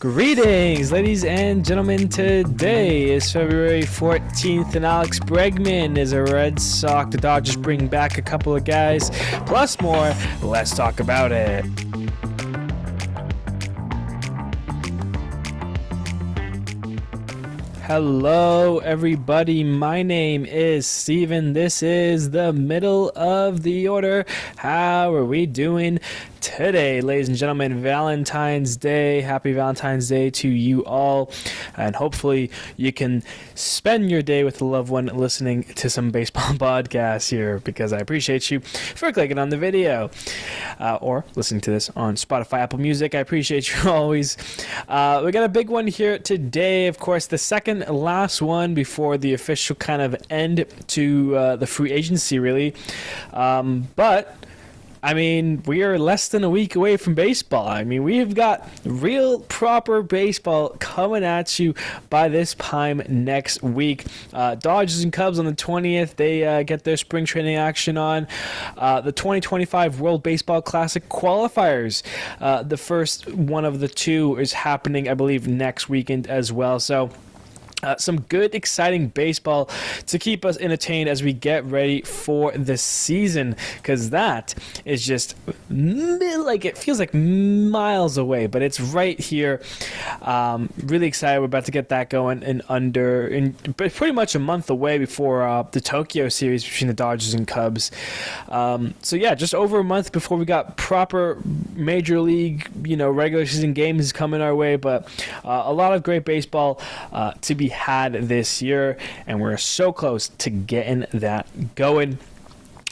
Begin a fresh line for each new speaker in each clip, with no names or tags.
Greetings, ladies and gentlemen. Today is February 14th, and Alex Bregman is a Red Sox. The Dodgers bring back a couple of guys, plus more. Let's talk about it. Hello, everybody. My name is Steven. This is the middle of the order. How are we doing today, ladies and gentlemen? Valentine's Day. Happy Valentine's Day to you all. And hopefully you can spend your day with a loved one listening to some baseball podcasts here, because I appreciate you for clicking on the video or listening to this on Spotify, Apple Music. I appreciate you always. We got a big one here today. Of course, the second last one before the official kind of end to the free agency, really. But I mean, we are less than a week away from baseball. I mean, we've got real proper baseball coming at you by this time next week. Dodgers and Cubs on the 20th. They get their spring training action on. The 2025 World Baseball Classic qualifiers. The first one of the two is happening, I believe, next weekend as well. So some good, exciting baseball to keep us entertained as we get ready for the season, because that is just like, it feels like miles away, but it's right here. Really excited. We're about to get that going but pretty much a month away before the Tokyo series between the Dodgers and Cubs. So yeah, just over a month before we got proper major league, regular season games coming our way, but a lot of great baseball to be had this year, and we're so close to getting that going.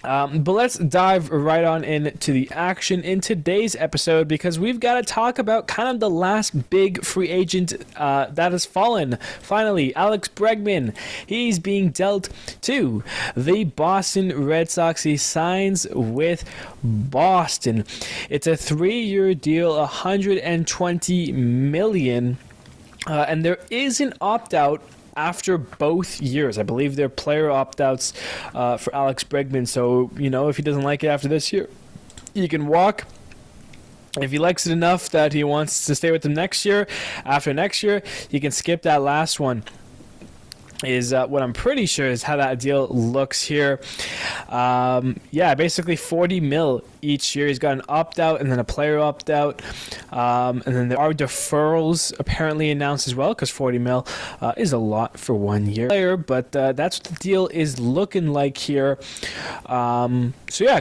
But let's dive right on into the action in today's episode, because we've got to talk about kind of the last big free agent that has fallen. Finally, Alex Bregman. He's being dealt to the Boston Red Sox. He signs with Boston. It's a 3-year deal, $120 million. And there is an opt-out after both years. I believe they're player opt-outs for Alex Bregman. So, if he doesn't like it after this year, he can walk. If he likes it enough that he wants to stay with them next year, after next year, he can skip that last one. Is what I'm pretty sure is how that deal looks here. Basically $40 million each year. He's got an opt-out and then a player opt-out. And then there are deferrals apparently announced as well, because $40 million is a lot for 1 year. But that's what the deal is looking like here. A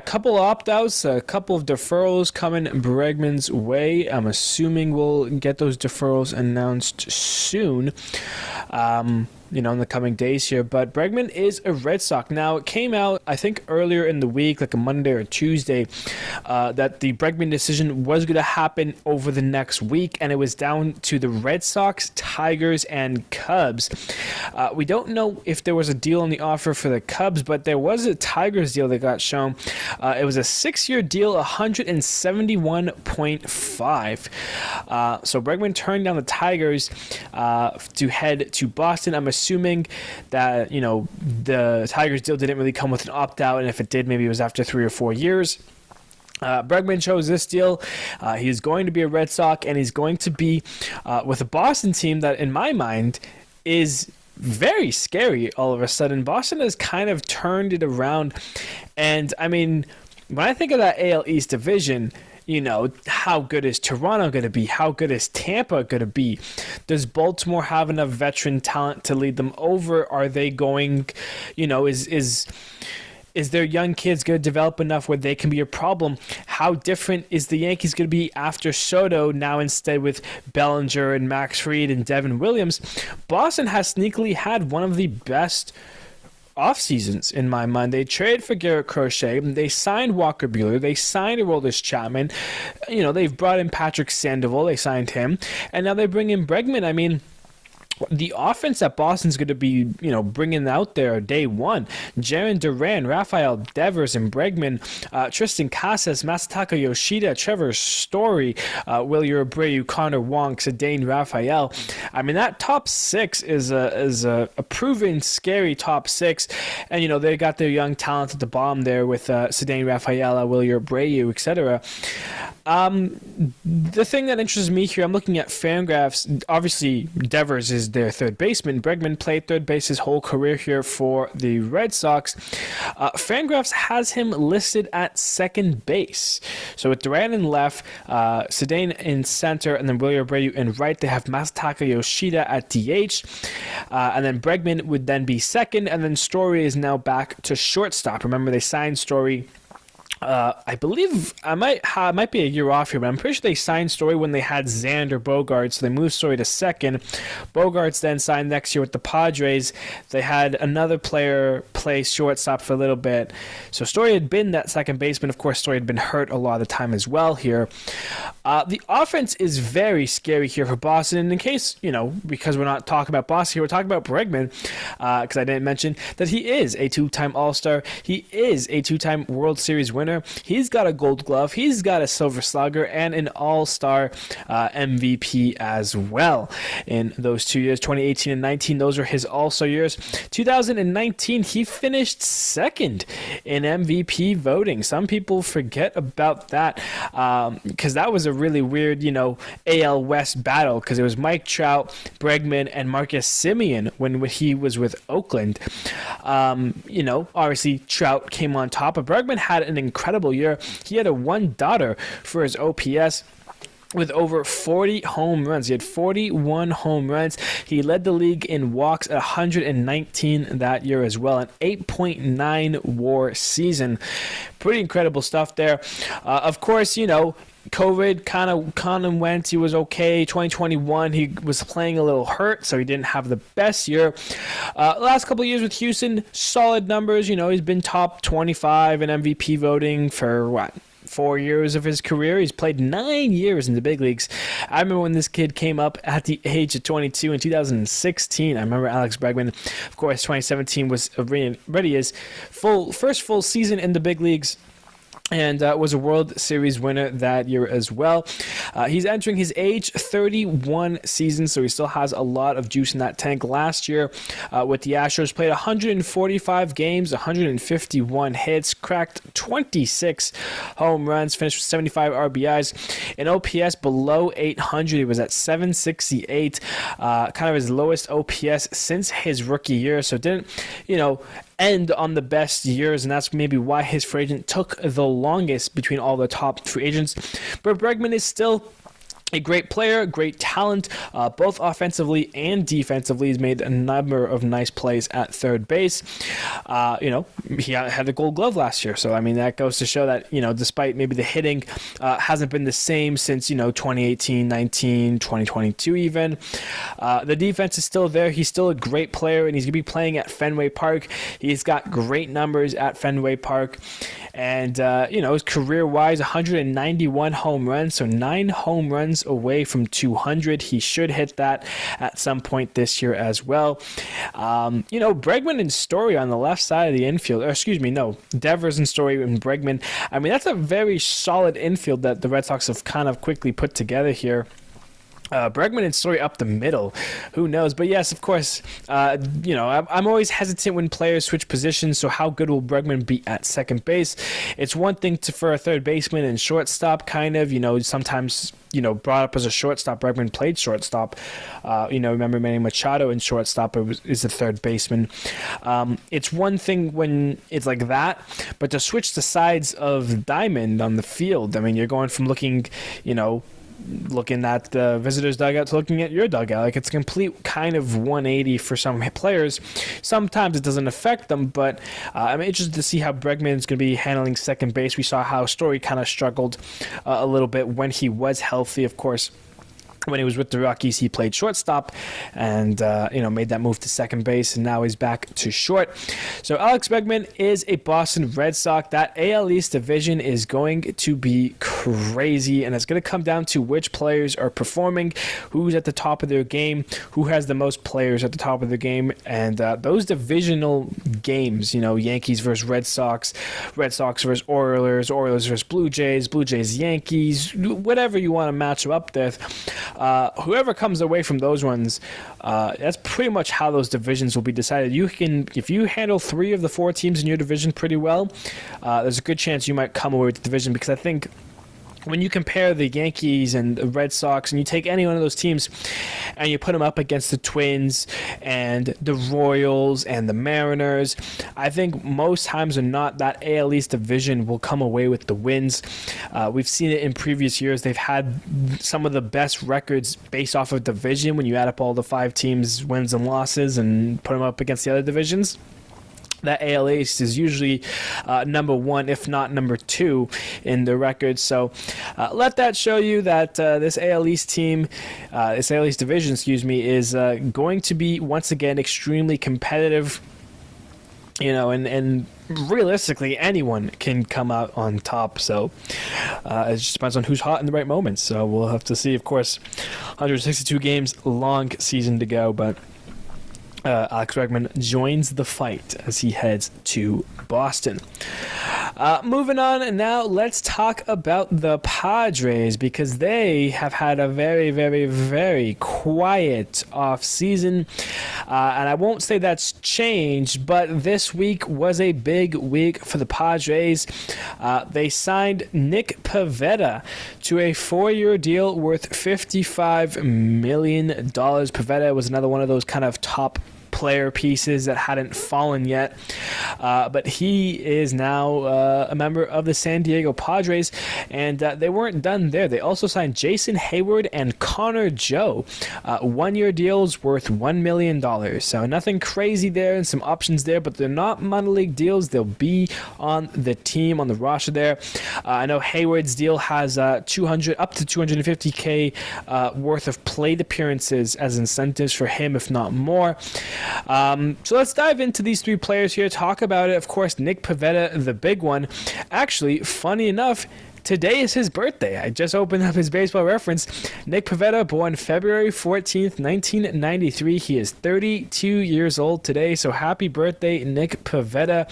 couple opt-outs, a couple of deferrals coming Bregman's way. I'm assuming we'll get those deferrals announced soon. In the coming days here. But Bregman is a Red Sox. Now, it came out, I think, earlier in the week, like a Monday or Tuesday, that the Bregman decision was going to happen over the next week, and it was down to the Red Sox, Tigers, and Cubs. We don't know if there was a deal on the offer for the Cubs, but there was a Tigers deal that got shown. It was a 6-year deal, $171.5. So Bregman turned down the Tigers to head to Boston. I'm assuming that the Tigers deal didn't really come with an opt-out, and if it did, maybe it was after 3 or 4 years. Bregman chose this deal. He's going to be a Red Sox, and he's going to be with a Boston team that, in my mind, is very scary. All of a sudden, Boston has kind of turned it around, and I mean, when I think of that AL East division, how good is Toronto going to be? How good is Tampa going to be? Does Baltimore have enough veteran talent to lead them over? Are they going, is their young kids going to develop enough where they can be a problem? How different is the Yankees going to be after Soto, now instead with Bellinger and Max Fried and Devin Williams? Boston has sneakily had one of the best off seasons in my mind. They traded for Garrett Crochet. They signed Walker Buehler. They signed Aroldis Chapman. They've brought in Patrick Sandoval. They signed him, and now they bring in Bregman. I mean, the offense that Boston's going to be, bringing out there day one: Jarren Duran, Rafael Devers, and Bregman, Tristan Casas, Masataka Yoshida, Trevor Story, Wilyer Abreu, Connor Wong, Cedane Rafael. I mean, that top six is a proven scary top six, and they got their young talent at the bottom there with Cedane Rafael, Wilyer Abreu, etc. The thing that interests me here, I'm looking at Fangraphs. Obviously, Devers is their third baseman. Bregman played third base his whole career here for the Red Sox. Fangraphs has him listed at second base. So with Duran in left, Sedane in center, and then Willie Abreu in right, they have Masataka Yoshida at DH. And then Bregman would then be second, and then Story is now back to shortstop. Remember, they signed Story. I believe I might be a year off here, but I'm pretty sure they signed Story when they had Xander Bogaerts, so they moved Story to second. Bogaerts then signed next year with the Padres. They had another player play shortstop for a little bit. So Story had been that second baseman. Of course, Story had been hurt a lot of the time as well here. The offense is very scary here for Boston. And in case, because we're not talking about Boston here, we're talking about Bregman, because I didn't mention that he is a two-time All-Star. He is a two-time World Series winner. He's got a Gold Glove. He's got a Silver Slugger and an All-Star MVP as well. In those 2 years, 2018 and 19, those are his All-Star years. 2019, he finished second in MVP voting. Some people forget about that because that was a really weird, AL West battle because it was Mike Trout, Bregman, and Marcus Semien when he was with Oakland. Obviously Trout came on top, but Bregman had an incredible year. He had a $1 for his OPS with over 40 home runs. He had 41 home runs. He led the league in walks at 119 that year as well. An 8.9 WAR season. Pretty incredible stuff there. Of course, COVID kind of went. He was okay. 2021, he was playing a little hurt, so he didn't have the best year. Last couple of years with Houston, solid numbers. He's been top 25 in MVP voting for 4 years of his career. He's played 9 years in the big leagues. I remember when this kid came up at the age of 22 in 2016. I remember Alex Bregman. Of course, 2017 was already his first full season in the big leagues, and was a World Series winner that year as well. He's entering his age 31 season, so he still has a lot of juice in that tank. Last year with the Astros, played 145 games, 151 hits, cracked 26 home runs, finished with 75 RBIs. An OPS below 800, he was at 768, kind of his lowest OPS since his rookie year, so didn't, end on the best years, and that's maybe why his free agent took the longest between all the top free agents. But Bregman is still a great player, great talent, both offensively and defensively. He's made a number of nice plays at third base. He had the Gold Glove last year, so that goes to show that despite maybe the hitting hasn't been the same since 2018, 19, 2022 even. The defense is still there. He's still a great player, and he's gonna be playing at Fenway Park. He's got great numbers at Fenway Park, and his career-wise, 191 home runs, so 9 home runs away from 200. He should hit that at some point this year as well. Bregman and Story on the left side of the infield, Devers and Story and Bregman. That's a very solid infield that the Red Sox have kind of quickly put together here. Bregman and Story up the middle. Who knows? But yes, of course, I'm always hesitant when players switch positions, so how good will Bregman be at second base? It's one thing for a third baseman and shortstop, kind of, sometimes, brought up as a shortstop. Bregman played shortstop. Remember Manny Machado in shortstop is the third baseman. It's one thing when it's like that, but to switch the sides of diamond on the field, you're going from looking at the visitor's dugout to looking at your dugout. It's a complete kind of 180 for some players. Sometimes it doesn't affect them, but I'm interested to see how Bregman is going to be handling second base. We saw how Story kind of struggled a little bit when he was healthy, of course. When he was with the Rockies, he played shortstop and, made that move to second base, and now he's back to short. So Alex Bregman is a Boston Red Sox. That AL East division is going to be crazy, and it's going to come down to which players are performing, who's at the top of their game, who has the most players at the top of their game, and those divisional games, Yankees versus Red Sox versus Orioles, Orioles versus Blue Jays, Yankees, whatever you want to match them up with. Whoever comes away from those ones, that's pretty much how those divisions will be decided. If you handle 3 of the 4 teams in your division pretty well, there's a good chance you might come away with the division, because I think when you compare the Yankees and the Red Sox, and you take any one of those teams and you put them up against the Twins and the Royals and the Mariners, I think most times or not, that AL East division will come away with the wins. We've seen it in previous years. They've had some of the best records based off of division when you add up all the 5 teams' wins and losses and put them up against the other divisions. That AL East is usually number 1, if not number 2, in the record. So let that show you that this AL East team, this AL East division, is going to be once again extremely competitive. And realistically, anyone can come out on top. So it just depends on who's hot in the right moments. So we'll have to see. Of course, 162 games, long season to go, but Alex Bregman joins the fight as he heads to Boston. Moving on, and now let's talk about the Padres, because they have had a very, very, very quiet offseason. And I won't say that's changed, but this week was a big week for the Padres. They signed Nick Pivetta to a 4-year deal worth $55 million. Pivetta was another one of those kind of top player pieces that hadn't fallen yet, but he is now a member of the San Diego Padres, and they weren't done there. They also signed Jason Hayward and Connor Joe, 1-year deals worth $1 million. So nothing crazy there, and some options there, but they're not minor league deals. They'll be on the team, on the roster there. I know Hayward's deal has up to $250K worth of plate appearances as incentives for him, if not more. So let's dive into these 3 players here, talk about it. Of course, Nick Pivetta, the big one. Actually, funny enough, today is his birthday. I just opened up his baseball reference. Nick Pivetta, born February 14th, 1993. He is 32 years old today, so happy birthday, Nick Pivetta.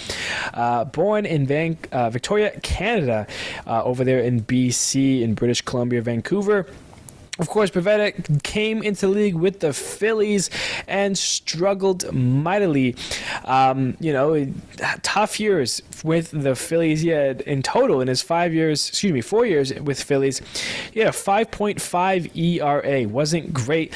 Born in Victoria, Canada, over there in BC, in British Columbia, Vancouver. Of course, Pivetta came into the league with the Phillies and struggled mightily. Tough years with the Phillies. In total, in his 4 years with Phillies, he had a 5.5 ERA. Wasn't great.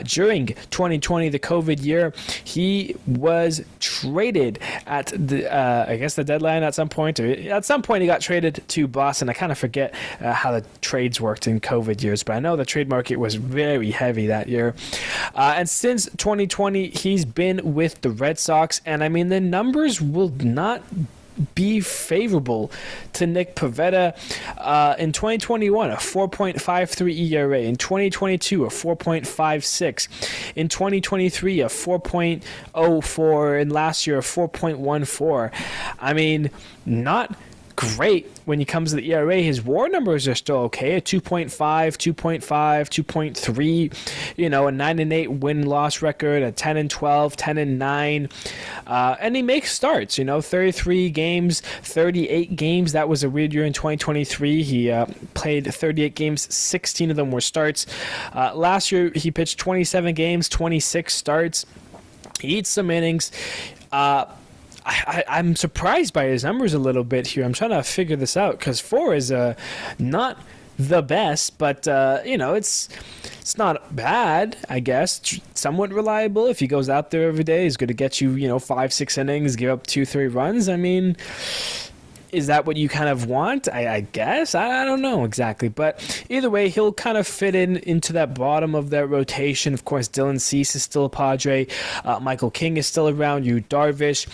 During 2020, the COVID year, he was traded at the deadline at some point. Or at some point, he got traded to Boston. I kind of forget how the trades worked in COVID years, but I know the trade market was very heavy that year. And since 2020, he's been with the Red Sox, and I mean, the numbers will not be favorable to Nick Pivetta. In 2021, a 4.53 ERA. In 2022, a 4.56. In 2023, a 4.04. And last year, a 4.14. I mean, not great when it comes to the ERA. His WAR numbers are still okay, a 2.5, 2.3, a 9-8 win-loss record, a 10-12, 10-9, and he makes starts, 33 games, 38 games. That was a weird year in 2023. He played 38 games, 16 of them were starts. Last year, he pitched 27 games, 26 starts. He eats some innings. I'm surprised by his numbers a little bit here. I'm trying to figure this out, because 4 is not the best, but it's not bad, I guess. Somewhat reliable. If he goes out there every day, he's going to get you 5-6 innings, give up 2-3 runs. I mean, is that what you kind of want? I guess. I don't know exactly. But either way, he'll kind of fit into that bottom of that rotation. Of course, Dylan Cease is still a Padre. Michael King is still around. Yu Darvish.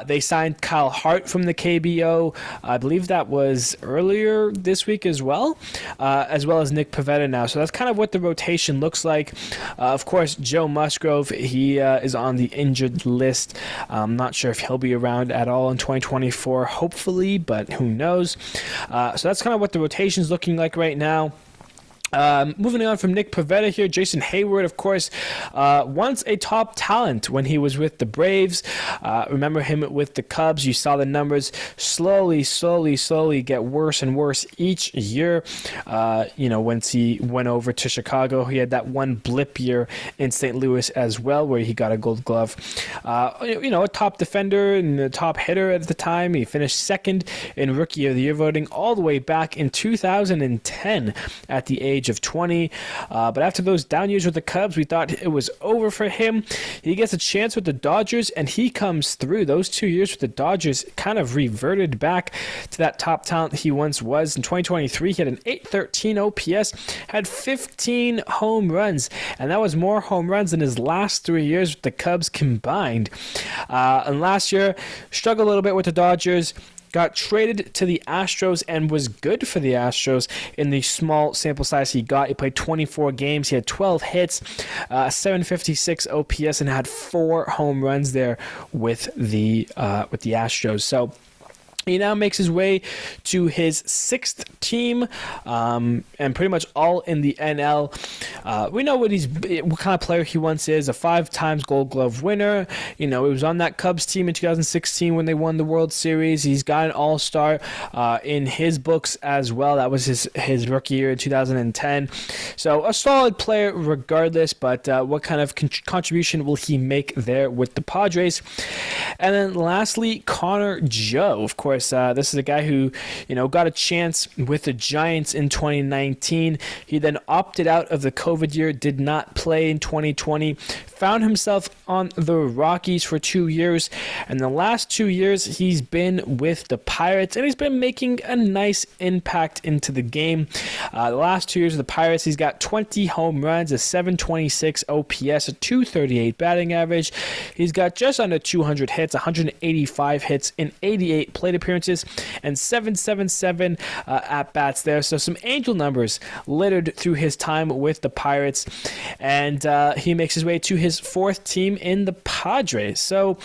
They signed Kyle Hart from the KBO. I believe that was earlier this week as well as Nick Pivetta now. So that's kind of what the rotation looks like. Of course, Joe Musgrove, he is on the injured list. I'm not sure if he'll be around at all in 2024. Hopefully, but who knows. So that's kind of what the rotation's looking like right now. Moving on from Nick Pivetta here, Jason Hayward, of course, once a top talent when he was with the Braves. Remember him with the Cubs. You saw the numbers slowly get worse and worse each year. Once he went over to Chicago, he had that one blip year in St. Louis as well, where he got a Gold Glove. A top defender and a top hitter at the time. He finished second in Rookie of the Year voting all the way back in 2010 at the age of 20. But after those down years with the Cubs, we thought it was over for him. He gets a chance with the Dodgers, and he comes through. Those 2 years with the Dodgers kind of reverted back to that top talent he once was. In 2023, he had an .813 OPS, had 15 home runs, and that was more home runs than his last 3 years with the Cubs combined. And last year, struggled a little bit with the Dodgers, got traded to the Astros and was good for the Astros in the small sample size he got. He played 24 games. He had 12 hits, 756 OPS, and had 4 home runs there with the Astros. So he now makes his way to his 6th team, and pretty much all in the NL. We know what kind of player he once is, a 5 times Gold Glove winner. He was on that Cubs team in 2016 when they won the World Series. He's got an All-Star in his books as well. That was his rookie year in 2010. So a solid player regardless, but what kind of contribution will he make there with the Padres? And then lastly, Connor Joe, of course. This is a guy who, got a chance with the Giants in 2019. He then opted out of the COVID year, did not play in 2020, found himself on the Rockies for 2 years, and the last 2 years he's been with the Pirates, and he's been making a nice impact into the game. The last 2 years of the Pirates, he's got 20 home runs, a 726 OPS, a 238 batting average. He's got just under 200 hits, 185 hits in 88 plate appearances, and 777 at-bats there. So some angel numbers littered through his time with the Pirates, and he makes his way to his 4th team in the Padres. So,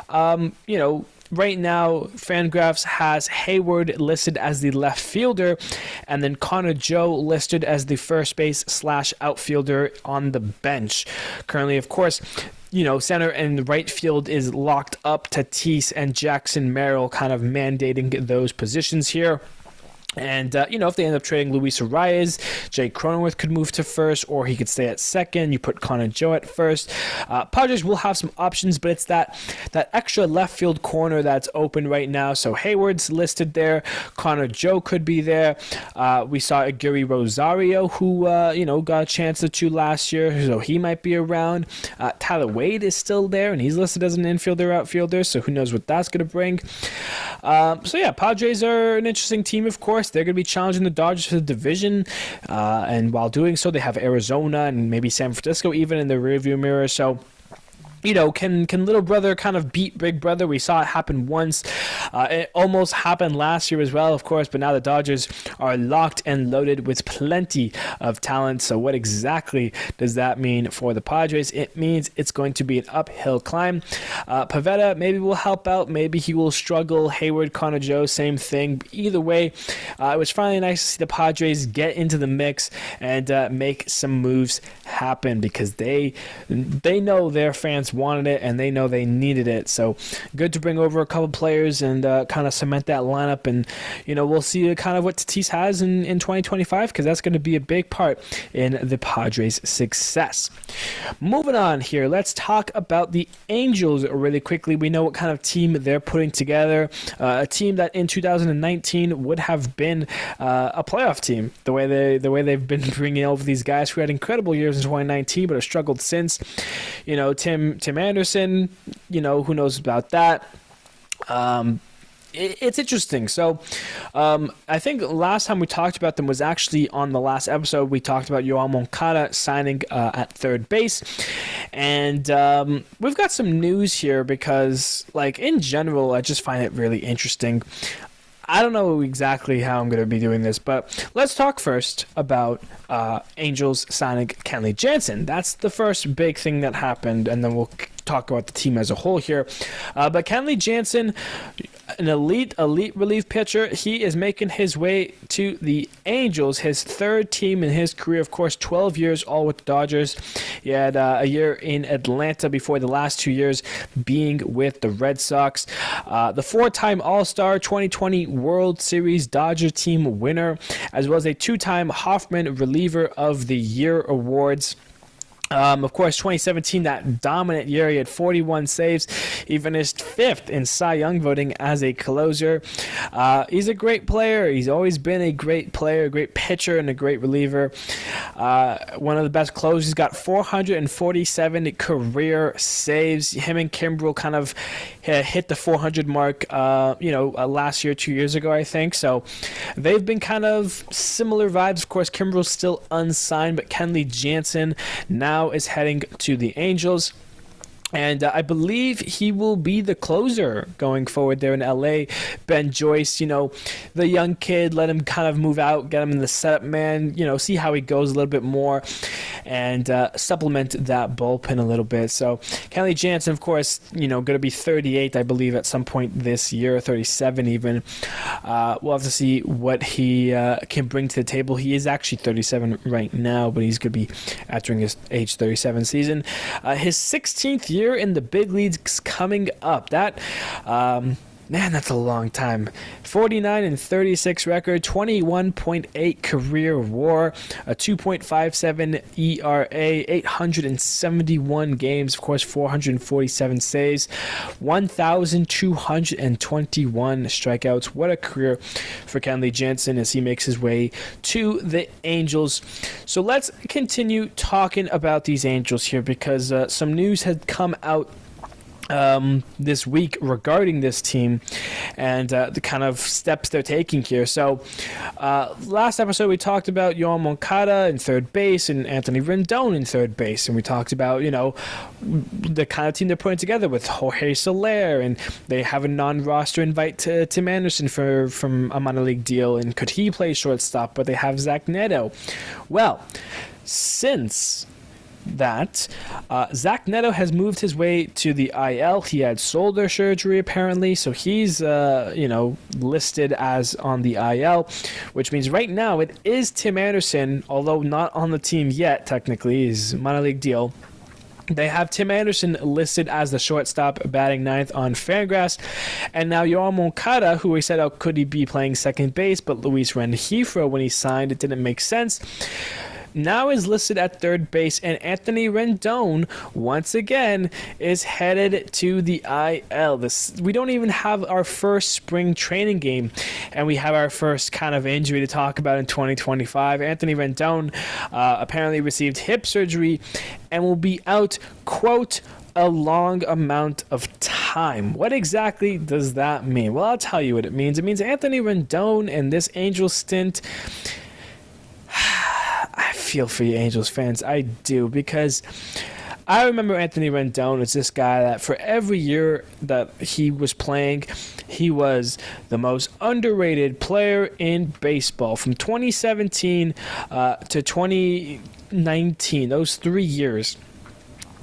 right now, Fangraphs has Hayward listed as the left fielder, and then Connor Joe listed as the first base / outfielder on the bench. Currently, of course, center and right field is locked up. Tatis and Jackson Merrill kind of mandating those positions here. And, if they end up trading Luis Arias, Jay Cronenworth could move to first, or he could stay at second. You put Connor Joe at first. Padres will have some options, but it's that extra left field corner that's open right now. So Hayward's listed there. Connor Joe could be there. We saw Aguirre Rosario, who, got a chance or 2 last year, so he might be around. Tyler Wade is still there, and he's listed as an infielder, outfielder, so who knows what that's going to bring. Padres are an interesting team, of course. They're going to be challenging the Dodgers for the division, and while doing so, they have Arizona and maybe San Francisco even in the rearview mirror. So, can little brother kind of beat big brother? We saw it happen once. It almost happened last year as well, of course, but now the Dodgers are locked and loaded with plenty of talent. So what exactly does that mean for the Padres? It means it's going to be an uphill climb. Pivetta maybe will help out. Maybe he will struggle. Hayward, Connor Joe, same thing. Either way, it was finally nice to see the Padres get into the mix and make some moves happen, because they know their fans wanted it and they know they needed it. So good to bring over a couple players and kind of cement that lineup, and we'll see kind of what Tatis has in 2025, because that's going to be a big part in the Padres' success. Moving on here, let's talk about the Angels really quickly. We know what kind of team they're putting together, a team that in 2019 would have been a playoff team, the way they've been bringing over these guys who had incredible years in 2019 but have struggled since. Tim Anderson, who knows about that. It's interesting. So I think last time we talked about them was actually on the last episode. We talked about Yoel Moncada signing at third base. And we've got some news here because, in general, I just find it really interesting. I don't know exactly how I'm going to be doing this, but let's talk first about Angels signing Kenley Jansen. That's the first big thing that happened, and then we'll talk about the team as a whole here. But Kenley Jansen, an elite relief pitcher, he is making his way to the Angels, his third team in his career. Of course, 12 years all with the Dodgers. He had a year in Atlanta before the last 2 years being with the Red Sox. The four-time All-Star 2020 World Series Dodger team winner, as well as a two-time Hoffman Reliever of the Year awards. Of course, 2017, that dominant year, he had 41 saves. He finished 5th in Cy Young voting as a closer. He's a great player. He's always been a great player, a great pitcher, and a great reliever. One of the best closers. He's got 447 career saves. Him and Kimbrel kind of hit the 400 mark, last year, 2 years ago, I think. So they've been kind of similar vibes. Of course, Kimbrel's still unsigned, but Kenley Jansen now is heading to the Angels. And I believe he will be the closer going forward there in LA. Ben Joyce, the young kid, let him kind of move out, get him in the setup, man, see how he goes a little bit more and supplement that bullpen a little bit. So Kenley Jansen, of course, going to be 38, I believe, at some point this year, 37 even. We'll have to see what he can bring to the table. He is actually 37 right now, but he's going to be entering his age 37 season. His 16th year in the big leagues coming up. That that's a long time. 49-36 record, 21.8 career WAR, a 2.57 ERA, 871 games, of course, 447 saves, 1,221 strikeouts. What a career for Kenley Jansen as he makes his way to the Angels. So let's continue talking about these Angels here, because some news had come out this week regarding this team and the kind of steps they're taking here. So last episode we talked about Yoan Moncada in third base and Anthony Rendon in third base, and we talked about the kind of team they're putting together with Jorge Soler, and they have a non-roster invite to Tim Anderson from a minor league deal, and could he play shortstop? But they have Zach Neto. Well, since that Zach Neto has moved his way to the IL. He had shoulder surgery apparently, so he's listed as on the IL, which means right now it is Tim Anderson, although not on the team yet technically. He's minor league deal. They have Tim Anderson listed as the shortstop, batting ninth on Fangraphs. And now Yoan Moncada, who we said, could he be playing second base, but Luis Rengifo, when he signed, it didn't make sense, now is listed at third base, and Anthony Rendon once again is headed to the IL. We don't even have our first spring training game, and we have our first kind of injury to talk about in 2025. Anthony Rendon apparently received hip surgery and will be out, quote, a long amount of time. What exactly does that mean? Well, I'll tell you what it means. It means Anthony Rendon and this Angels stint, I feel for you Angels fans. I do, because I remember Anthony Rendon as this guy that for every year that he was playing, he was the most underrated player in baseball. From 2017 to 2019, those 3 years,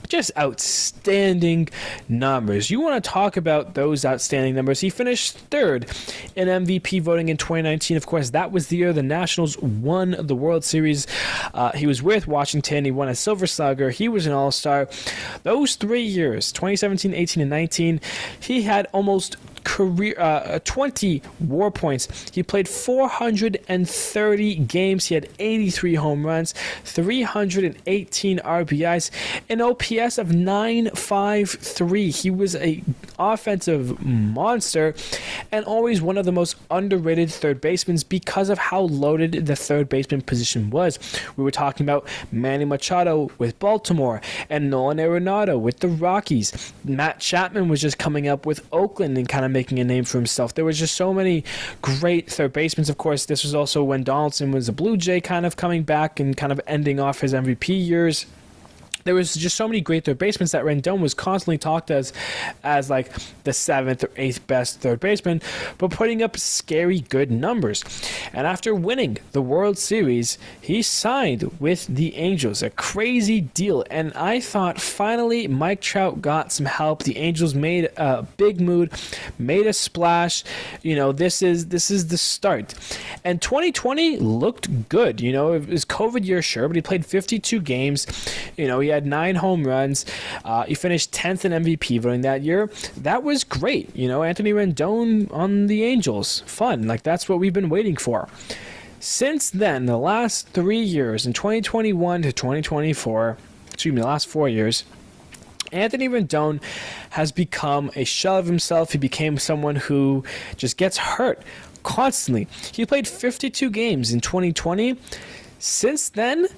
just outstanding numbers. You want to talk about those outstanding numbers. He finished third in MVP voting in 2019. Of course, that was the year the Nationals won the World Series. He was with Washington. He won a Silver Slugger. He was an All-Star. Those 3 years, 2017, 18, and 19, he had almost 20 WAR points. He played 430 games. He had 83 home runs, 318 RBIs, an OPS of 953. He was a offensive monster and always one of the most underrated third basemen because of how loaded the third baseman position was. We were talking about Manny Machado with Baltimore and Nolan Arenado with the Rockies. Matt Chapman was just coming up with Oakland and kind of making a name for himself. There was just so many great third basemen. Of course, this was also when Donaldson was a Blue Jay, kind of coming back and kind of ending off his MVP years. there was just so many great third basemen that Rendon was constantly talked as like the 7th or 8th best third baseman, but putting up scary good numbers. And after winning the World Series, he signed with the Angels, a crazy deal. And I thought finally Mike Trout got some help. The Angels made a big move, made a splash. This is the start. And 2020 looked good. It was COVID year, sure, but he played 52 games. He had 9 home runs. He finished 10th in MVP voting that year. That was great. Anthony Rendon on the Angels. Fun. Like, that's what we've been waiting for. Since then, the last 3 years, in 2021 to 2024, the last 4 years, Anthony Rendon has become a shell of himself. He became someone who just gets hurt constantly. He played 52 games in 2020. Since then,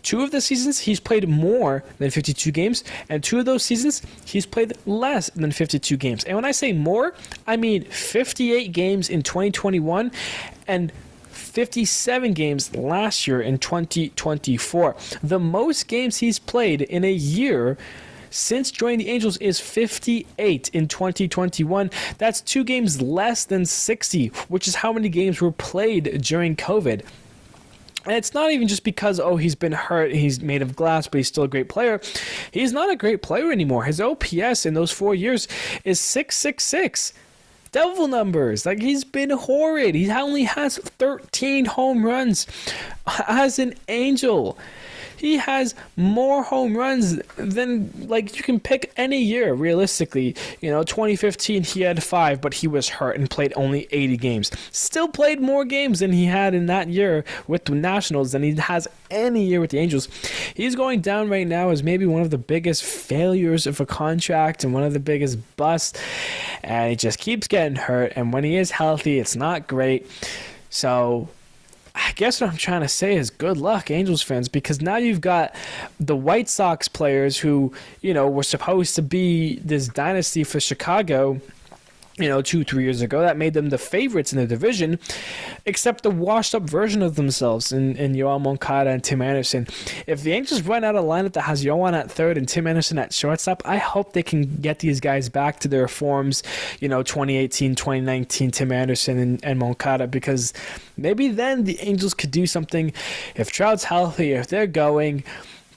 2 of the seasons, he's played more than 52 games, and 2 of those seasons, he's played less than 52 games. And when I say more, I mean 58 games in 2021 and 57 games last year in 2024. The most games he's played in a year since joining the Angels is 58 in 2021. That's 2 games less than 60, which is how many games were played during COVID. And it's not even just because, he's been hurt, he's made of glass, but he's still a great player. He's not a great player anymore. His OPS in those 4 years is 666. Devil numbers. Like, he's been horrid. He only has 13 home runs as an Angel. He has more home runs than, you can pick any year, realistically. 2015, he had 5, but he was hurt and played only 80 games. Still played more games than he had in that year with the Nationals than he has any year with the Angels. He's going down right now as maybe one of the biggest failures of a contract and one of the biggest busts. And he just keeps getting hurt. And when he is healthy, it's not great. So I guess what I'm trying to say is good luck, Angels fans, because now you've got the White Sox players who, were supposed to be this dynasty for Chicago, 2-3 years ago. That made them the favorites in the division, except the washed-up version of themselves in Yoan Moncada and Tim Anderson. If the Angels run out a lineup that has Yoan at third and Tim Anderson at shortstop, I hope they can get these guys back to their forms, 2018, 2019, Tim Anderson and Moncada, because maybe then the Angels could do something if Trout's healthy, if they're going.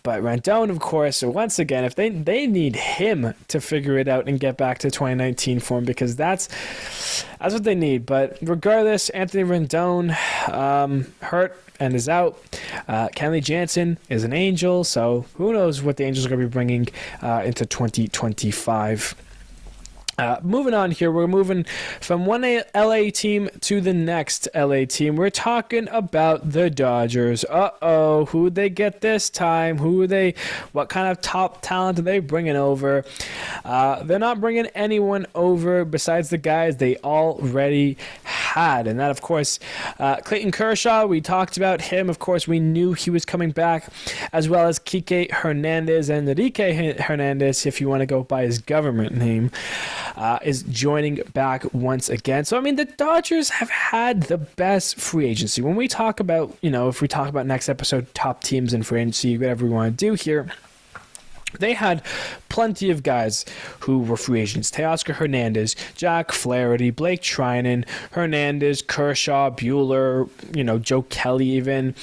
But Rendon, of course, once again, if they need him to figure it out and get back to 2019 form, because that's what they need. But regardless, Anthony Rendon hurt and is out. Kenley Jansen is an Angel, so who knows what the Angels are going to be bringing into 2025. Moving on here, we're moving from one LA team to the next LA team. We're talking about the Dodgers. Who they get this time? What kind of top talent are they bringing over? They're not bringing anyone over besides the guys they already had. And that, of course, Clayton Kershaw, we talked about him. Of course, we knew he was coming back, as well as Kike Hernandez and Enrique Hernandez, if you want to go by his government name. Is joining back once again. So, the Dodgers have had the best free agency. When we talk about, if we talk about next episode, top teams in free agency, whatever we want to do here, they had plenty of guys who were free agents. Teoscar Hernandez, Jack Flaherty, Blake Trinan, Hernandez, Kershaw, Buehler, Joe Kelly even.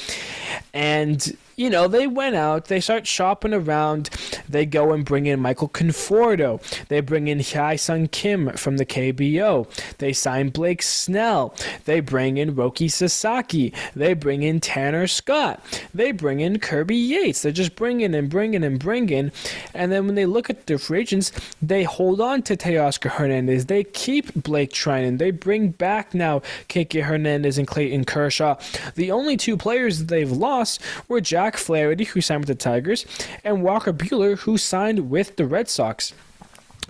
And they went out, they start shopping around, they go and bring in Michael Conforto, they bring in Hyun-Sung Kim from the KBO, they sign Blake Snell, they bring in Roki Sasaki, they bring in Tanner Scott, they bring in Kirby Yates. They're just bringing and bringing and bringing, and then when they look at the free agents, they hold on to Teoscar Hernandez, they keep Blake Trinan, they bring back now Kike Hernandez and Clayton Kershaw. The only 2 players that they've lost were Jack Flaherty, who signed with the Tigers, and Walker Buehler, who signed with the Red Sox.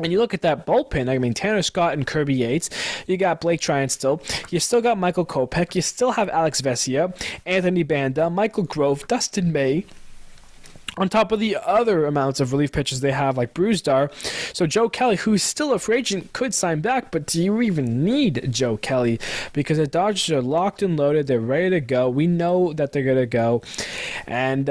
And you look at that bullpen, Tanner Scott and Kirby Yates, you got Blake Trinan still, you still got Michael Kopech, you still have Alex Vesia, Anthony Banda, Michael Grove, Dustin May, on top of the other amounts of relief pitchers they have, like Brewstar. So Joe Kelly, who's still a free agent, could sign back, but do you even need Joe Kelly? Because the Dodgers are locked and loaded. They're ready to go. We know that they're going to go. And,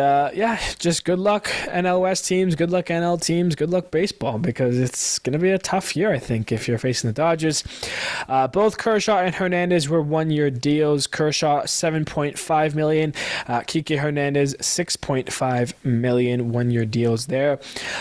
just good luck, NL West teams. Good luck, NL teams. Good luck, baseball, because it's going to be a tough year, I think, if you're facing the Dodgers. Both Kershaw and Hernandez were one-year deals. Kershaw, $7.5 million. Kike Hernandez, $6.5 million. 1-year deals there.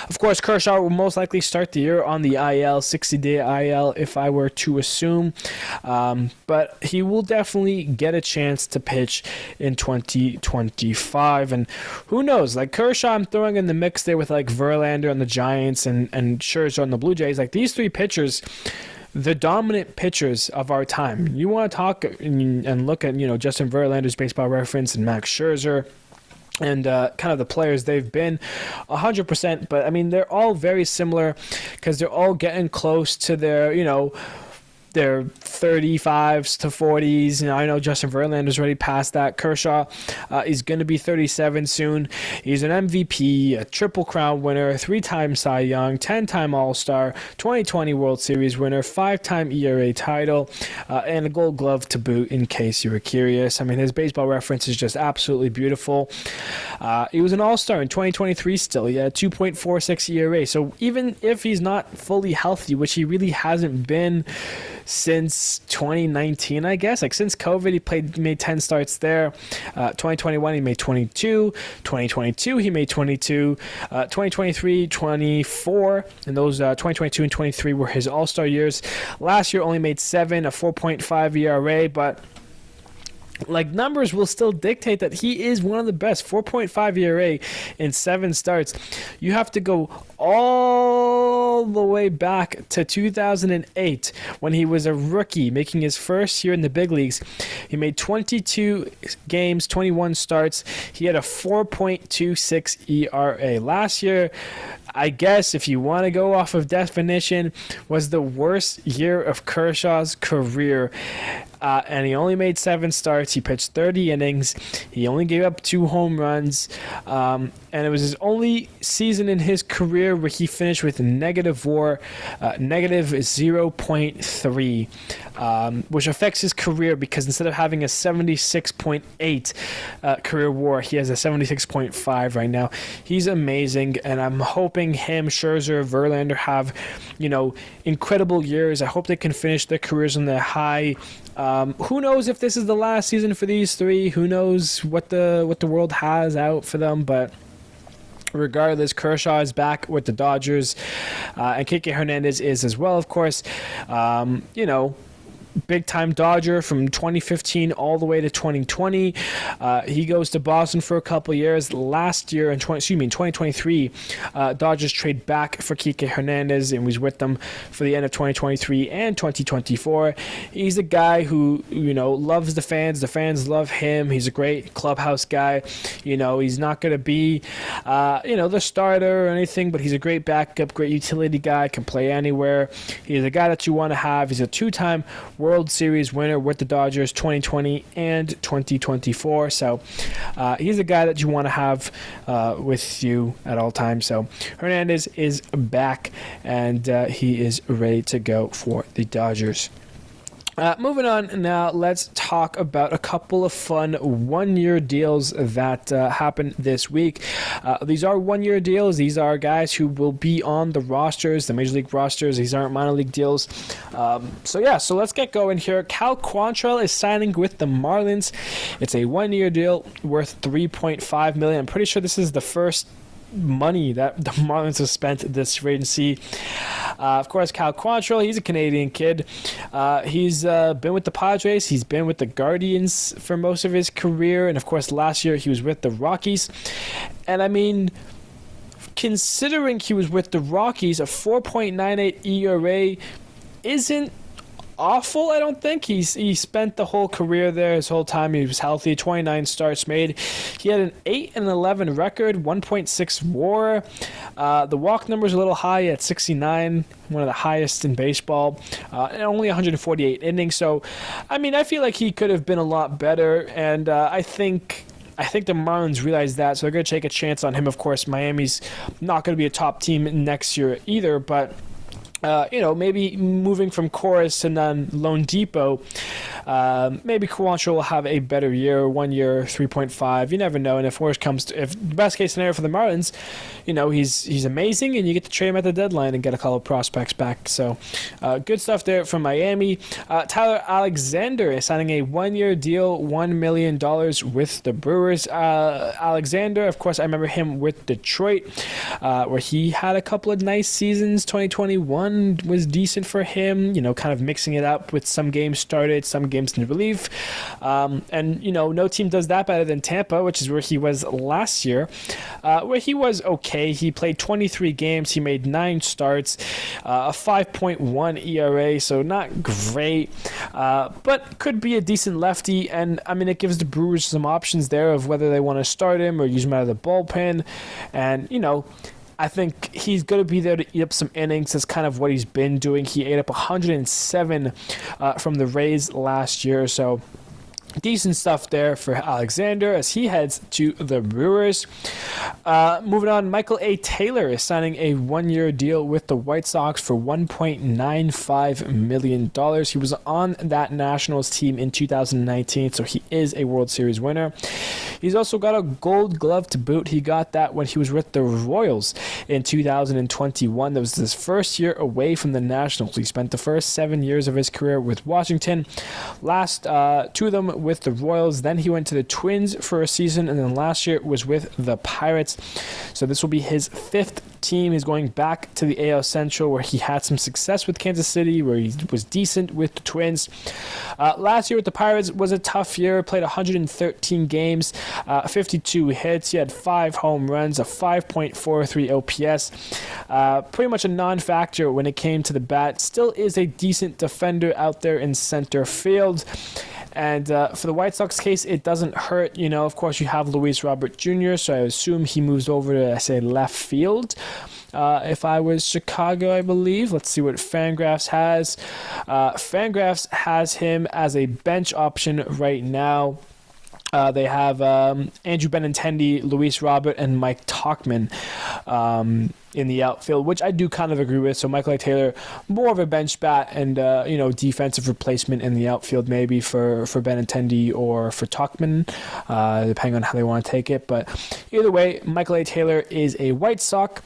Of course, Kershaw will most likely start the year on the IL, 60-day IL, if I were to assume. But he will definitely get a chance to pitch in 2025. And who knows? Like Kershaw, I'm throwing in the mix there with like Verlander on the Giants and Scherzer on the Blue Jays. Like these three pitchers, the dominant pitchers of our time. You want to talk and look at, Justin Verlander's Baseball Reference and Max Scherzer and kind of the players they've been 100%. But, I mean, they're all very similar because they're all getting close to their 35s to 40s. I know Justin Verlander's already past that. Kershaw is going to be 37 soon. He's an MVP, a Triple Crown winner, 3-time Cy Young, 10-time All-Star, 2020 World Series winner, 5-time ERA title, and a Gold Glove to boot, in case you were curious. I mean, his Baseball Reference is just absolutely beautiful. He was an All-Star in 2023 still. He had 2.46 ERA. So even if he's not fully healthy, which he really hasn't been since 2019, I guess. Like since COVID, he made 10 starts there. 2021, he made 22. 2022, he made 22. 2023, 24. And those 2022 and 23 were his All-Star years. Last year, only made 7, a 4.5 ERA, but like numbers will still dictate that he is one of the best. 4.5 ERA in 7 starts. You have to go all the way back to 2008 when he was a rookie making his first year in the big leagues. He made 22 games, 21 starts. He had a 4.26 ERA. Last year, I guess if you want to go off of definition, was the worst year of Kershaw's career. And he only made 7 starts. He pitched 30 innings. He only gave up 2 home runs. And it was his only season in his career where he finished with negative WAR, negative 0.3, which affects his career because instead of having a 76.8 career WAR, he has a 76.5 right now. He's amazing, and I'm hoping him, Scherzer, Verlander have, incredible years. I hope they can finish their careers on the high. Who knows if this is the last season for these three? Who knows what the world has out for them? But regardless, Kershaw is back with the Dodgers, and Kike Hernandez is as well, of course. Big-time Dodger from 2015 all the way to 2020. He goes to Boston for a couple years. Last year, in 2023, Dodgers trade back for Kike Hernandez and was with them for the end of 2023 and 2024. He's a guy who, loves the fans. The fans love him. He's a great clubhouse guy. He's not going to be, the starter or anything, but he's a great backup, great utility guy, can play anywhere. He's a guy that you want to have. He's a 2-time World Series winner with the Dodgers 2020 and 2024. So he's a guy that you want to have with you at all times. So Hernandez is back, and he is ready to go for the Dodgers. Moving on now, let's talk about a couple of fun one-year deals that happened this week. These are one-year deals. These are guys who will be on the rosters, the Major League rosters. These aren't minor league deals. So let's get going here. Cal Quantrill is signing with the Marlins. It's a one-year deal worth $3.5 million. I'm pretty sure this is the first money that the Marlins have spent this free agency. Of course, Cal Quantrill, he's a Canadian kid. He's been with the Padres. He's been with the Guardians for most of his career. And, of course, last year he was with the Rockies. And, I mean, considering he was with the Rockies, a 4.98 ERA isn't awful, I don't think. He spent the whole career there, his whole time he was healthy, 29 starts made. He had an 8-11 record, 1.6 WAR. The walk number is a little high at 69, one of the highest in baseball, and only 148 innings. So, I mean, I feel like he could have been a lot better, and I think I think the Marlins realize that, so they're going to take a chance on him. Of course, Miami's not going to be a top team next year either, but maybe moving from Chorus and then Lone Depot, maybe Kawancho will have a better year, 1 year, 3.5. You never know. And if worse comes to, if the best case scenario for the Marlins, he's amazing, and you get to trade him at the deadline and get a couple of prospects back. So good stuff there from Miami. Tyler Alexander is signing a 1 year deal, $1 million with the Brewers. Alexander, of course, I remember him with Detroit, where he had a couple of nice seasons. 2021 was decent for him, kind of mixing it up with some games started, some games in relief. And no team does that better than Tampa, which is where he was last year, where he was okay. He played 23 games. He made 9 starts, a 5.1 ERA, so not great, but could be a decent lefty. And I mean, it gives the Brewers some options there of whether they want to start him or use him out of the bullpen. And, I think he's going to be there to eat up some innings. That's kind of what he's been doing. He ate up 107 from the Rays last year, so decent stuff there for Alexander as he heads to the Brewers. Moving on, Michael A. Taylor is signing a 1 year deal with the White Sox for $1.95 million. He was on that Nationals team in 2019, so he is a World Series winner. He's also got a Gold Glove to boot. He got that when he was with the Royals in 2021. That was his first year away from the Nationals. He spent the first 7 years of his career with Washington. Last 2 of them with the Royals. Then he went to the Twins for a season, and then last year was with the Pirates. So this will be his 5th team. He's going back to the AL Central, where he had some success with Kansas City, where he was decent with the Twins. Last year with the Pirates was a tough year. Played 113 games, 52 hits. He had 5 home runs, a 5.43 OPS. Pretty much a non-factor when it came to the bat. Still is a decent defender out there in center field. And for the White Sox case, it doesn't hurt. Of course, you have Luis Robert Jr., so I assume he moves over to, left field. If I was Chicago, I believe. Let's see what Fangraphs has. Fangraphs has him as a bench option right now. They have Andrew Benintendi, Luis Robert, and Mike Tauchman in the outfield, which I do kind of agree with. So Michael A. Taylor, more of a bench bat and, defensive replacement in the outfield maybe for Benintendi or for Tauchman, depending on how they want to take it. But either way, Michael A. Taylor is a White Sox.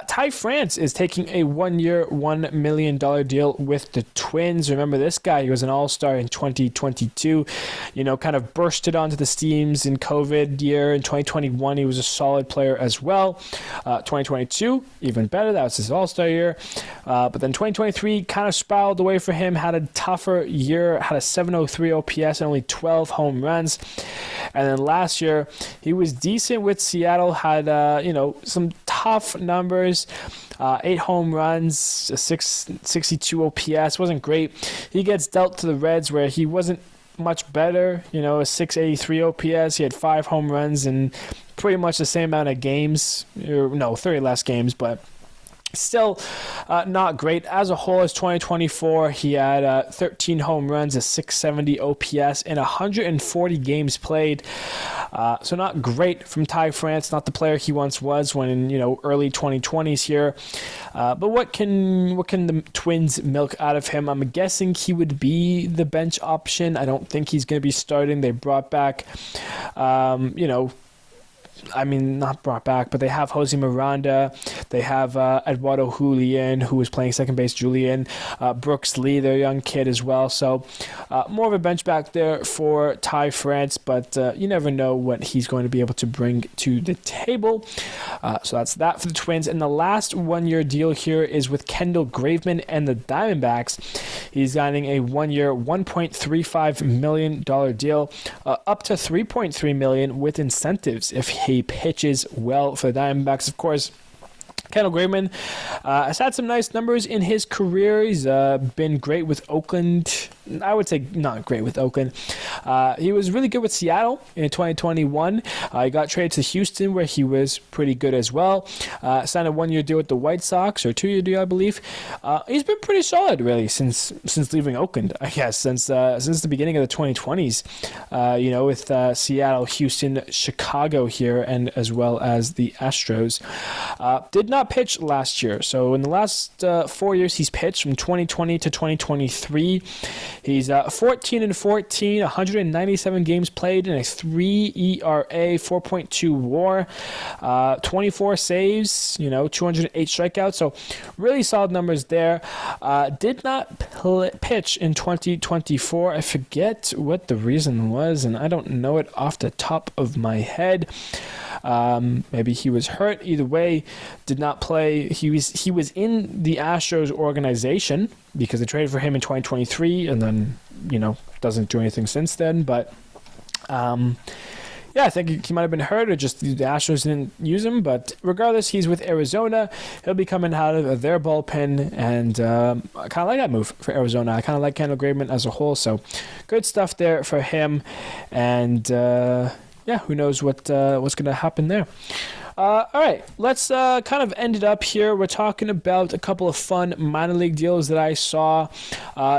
Ty France is taking a 1 year, $1 million deal with the Twins. Remember this guy, he was an all-star in 2022, kind of bursted onto the steams in COVID year. In 2021, he was a solid player as well. 2022, even better. That was his all-star year. But then 2023 kind of spiraled away for him, had a tougher year, had a 703 OPS and only 12 home runs. And then last year, he was decent with Seattle, had, some tough numbers. 8 home runs, a 662 OPS, wasn't great. He gets dealt to the Reds where he wasn't much better, a 683 OPS. He had 5 home runs and pretty much the same amount of games, 30 less games, but still not great. As a whole, as 2024, he had 13 home runs, a 670 OPS, and 140 games played. So not great from Ty France, not the player he once was when in early 2020s here. But what can the Twins milk out of him? I'm guessing he would be the bench option. I don't think he's going to be starting. They brought back, not brought back, but they have Jose Miranda. They have Eduardo Julian, who was playing second base, Brooks Lee, their young kid as well. So more of a bench back there for Ty France, but you never know what he's going to be able to bring to the table. So that's that for the Twins. And the last 1 year deal here is with Kendall Graveman and the Diamondbacks. He's signing a 1 year, $1.35 million deal, up to $3.3 million with incentives if he pitches well for the Diamondbacks. Of course, Kendall Graveman has had some nice numbers in his career. He's been great with Oakland I would say not great with Oakland. He was really good with Seattle in 2021. He got traded to Houston, where he was pretty good as well. Signed a 1-year deal with the White Sox, or 2-year deal, I believe. He's been pretty solid, really, since leaving Oakland, I guess, since the beginning of the 2020s, with Seattle, Houston, Chicago here, and as well as the Astros. Did not pitch last year. So in the last 4 years, he's pitched from 2020 to 2023. He's 14-14, 197 games played, and a 3 ERA, 4.2 WAR, 24 saves, 208 strikeouts. So really solid numbers there. Did not pitch in 2024. I forget what the reason was, and I don't know it off the top of my head. Maybe he was hurt. Either way, did not play. He was in the Astros organization because they traded for him in 2023, and then doesn't do anything since then. But I think he might have been hurt, or just the Astros didn't use him. But regardless, he's with Arizona. He'll be coming out of their bullpen, and I kind of like that move for Arizona. I kind of like Kendall Bregman as a whole, so good stuff there for him. And who knows what's going to happen there. All right, let's kind of end it up here. We're talking about a couple of fun minor league deals that I saw.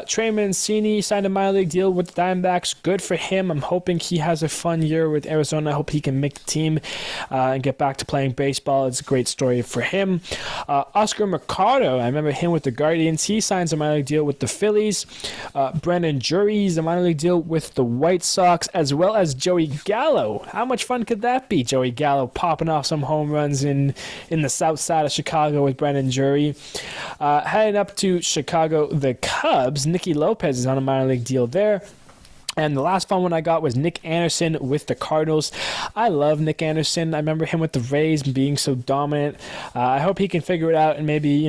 Trey Mancini signed a minor league deal with the Diamondbacks. Good for him. I'm hoping he has a fun year with Arizona. I hope he can make the team and get back to playing baseball. It's a great story for him. Oscar Mercado, I remember him with the Guardians. He signs a minor league deal with the Phillies. Brandon Jury's a minor league deal with the White Sox, as well as Joey Gallo. How much fun could that be? Joey Gallo popping off some home runs in the south side of Chicago with Brandon Jury. Heading up to Chicago, the Cubs. Nicky Lopez is on a minor league deal there. And the last fun one I got was Nick Anderson with the Cardinals. I love Nick Anderson. I remember him with the Rays being so dominant. I hope he can figure it out and maybe,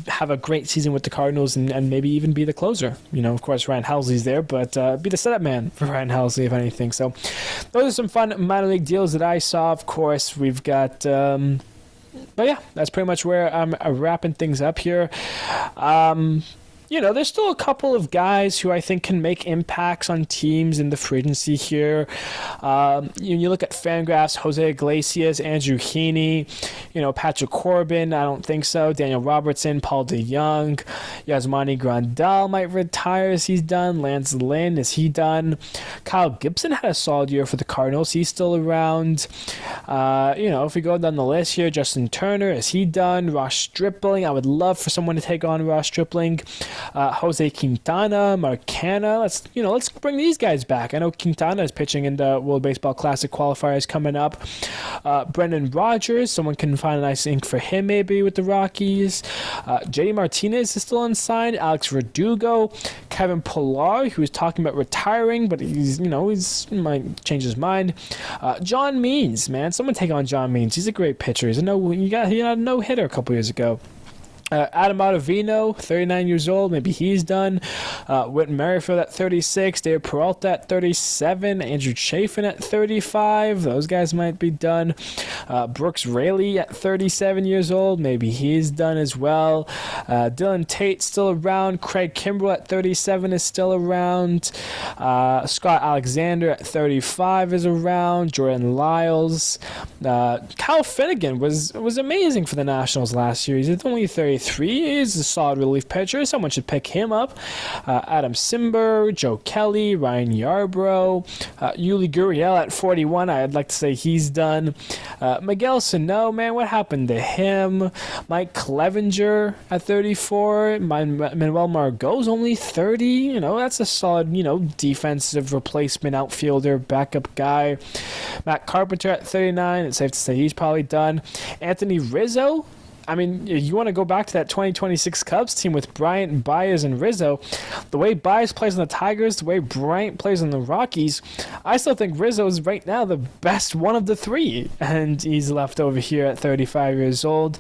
have a great season with the Cardinals and maybe even be the closer. Of course, Ryan Helsley's there, but be the setup man for Ryan Helsley, if anything. So those are some fun minor league deals that I saw. Of course, we've got... but yeah, that's pretty much where I'm wrapping things up here. There's still a couple of guys who I think can make impacts on teams in the free agency here. You look at Fangraphs, Jose Iglesias, Andrew Heaney, Patrick Corbin, I don't think so. Daniel Robertson, Paul DeYoung, Yasmani Grandal might retire. Is he done? Lance Lynn, is he done? Kyle Gibson had a solid year for the Cardinals. He's still around. If we go down the list here, Justin Turner, is he done? Ross Stripling, I would love for someone to take on Ross Stripling. Jose Quintana, Marcana. Let's bring these guys back. I know Quintana is pitching in the World Baseball Classic qualifiers coming up. Brendan Rodgers, someone can find a nice ink for him maybe with the Rockies. JD Martinez is still unsigned. Alex Verdugo, Kevin Pillar, who is talking about retiring, but he's might change his mind. John Means, man, someone take on John Means. He's a great pitcher. He got a no hitter a couple years ago. Adam Ottavino, 39 years old. Maybe he's done. Whit Merrifield at 36. Dave Peralta at 37. Andrew Chafin at 35. Those guys might be done. Brooks Raley at 37 years old. Maybe he's done as well. Dylan Tate still around. Craig Kimbrell at 37 is still around. Scott Alexander at 35 is around. Jordan Lyles. Kyle Finnegan was amazing for the Nationals last year. He's only 33. He's a solid relief pitcher. Someone should pick him up. Adam Simber, Joe Kelly, Ryan Yarbrough, Yuli Gurriel at 41. I'd like to say he's done. Miguel Sano, man, what happened to him? Mike Clevenger at 34. Manuel Margot's only 30. That's a solid, defensive replacement outfielder, backup guy. Matt Carpenter at 39. It's safe to say he's probably done. Anthony Rizzo. I mean, you want to go back to that 2026 Cubs team with Bryant, Baez, and Rizzo. The way Baez plays on the Tigers, the way Bryant plays on the Rockies, I still think Rizzo is right now the best one of the three. And he's left over here at 35 years old.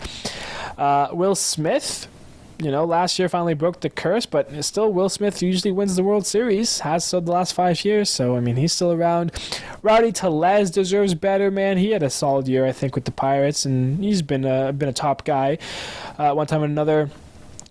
Will Smith, last year finally broke the curse, but still Will Smith usually wins the World Series, has so the last 5 years, so he's still around. Rowdy Tellez deserves better, man. He had a solid year, I think, with the Pirates, and he's been a top guy one time or another.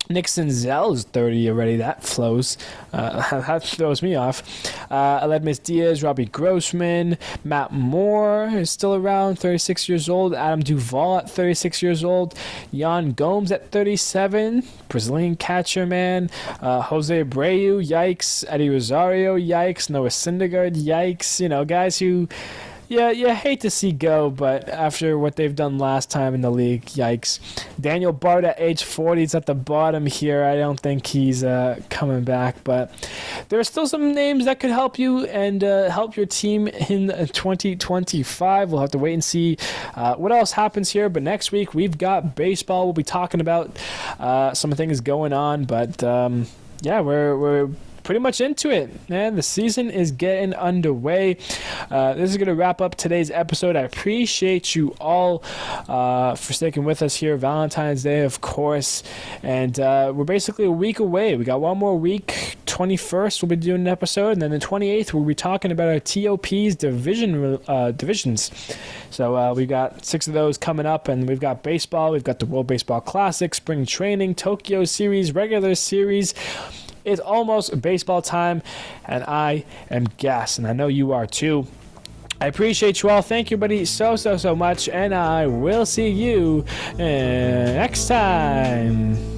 Nick Senzel's 30 already. That flows. That throws me off. Aledmus Diaz, Robbie Grossman, Matt Moore is still around, 36 years old. Adam Duvall at 36 years old. Jan Gomes at 37. Brazilian catcher, man. Jose Abreu, yikes. Eddie Rosario, yikes. Noah Syndergaard, yikes. You know, guys who... Yeah, hate to see go, but after what they've done last time in the league, yikes. Daniel Bard at age 40 is at the bottom here. I don't think he's coming back, but there are still some names that could help you and help your team in 2025. We'll have to wait and see what else happens here, but next week we've got baseball. We'll be talking about some things going on, but yeah, we're pretty much into it, man. The season is getting underway. This is going to wrap up today's episode. I appreciate you all for sticking with us here. Valentine's Day, of course. And we're basically a week away. We got one more week. 21st, we'll be doing an episode. And then the 28th, we'll be talking about our TOP's divisions. So we got 6 of those coming up. And we've got baseball. We've got the World Baseball Classic, Spring Training, Tokyo Series, regular series. It's almost baseball time, and I am gassed, and I know you are too. I appreciate you all. Thank you, buddy, so much, and I will see you next time.